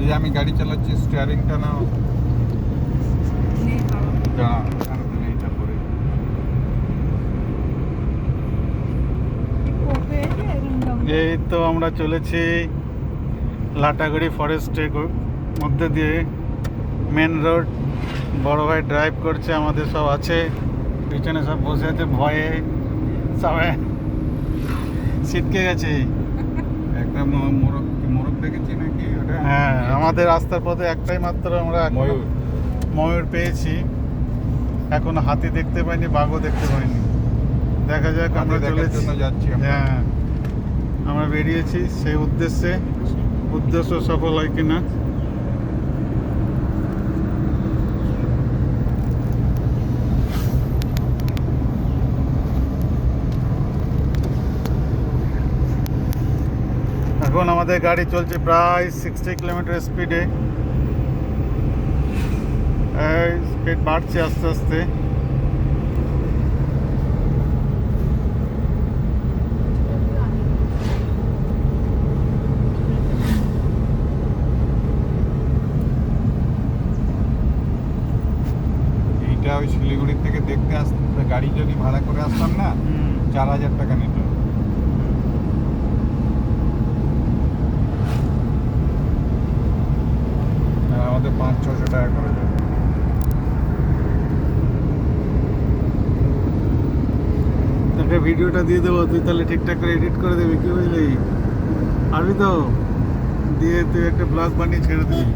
যে আমি গাড়ি চালাচ্ছি, স্টিয়ারিংটা নাও। এইটা করে এই তো আমরা চলেছি লাটাগুড়ি ফরেস্টের মধ্যে দিয়ে, মেন রোড। বড় ভাই ড্রাইভ করছে, আমাদের সব আছে পিছনে, সব বসে আছে ভয়ে, সবাই ছিটকে গেছে। একটা মোরগ দেখেছি নাকি ওটা? হ্যাঁ, আমাদের রাস্তার পথে একটাই মাত্র আমরা ময়ূর পেয়েছি, এখনো হাতি দেখতে পাইনি, বাঘও দেখতে পাইনি। দেখা যাক, আমরা চলেছি, যাচ্ছি। হ্যাঁ আমরা বেরিয়েছি সেই উদ্দেশ্যে, উদ্দেশ্য সফল হয় কিনা। এখন আমাদের গাড়ি চলছে প্রায় 60 কিলোমিটার স্পিডে, স্পিড বাড়ছে আস্তে আস্তে। এইটা ওই শিলিগুড়ি থেকে দেখতে আসতে গাড়ি যদি ভাড়া করে আসতাম না, 4000 টাকা নিত। আমাদের 500-600 টাকা করে যাবে। তোকে ভিডিওটা দিয়ে দেবো, তুই তাহলে ঠিকঠাক করে এডিট করে দেবি, কি বুঝলি? পারবি তো? দিয়ে তুই একটা ব্লগ বানিয়ে ছেড়ে দিবি।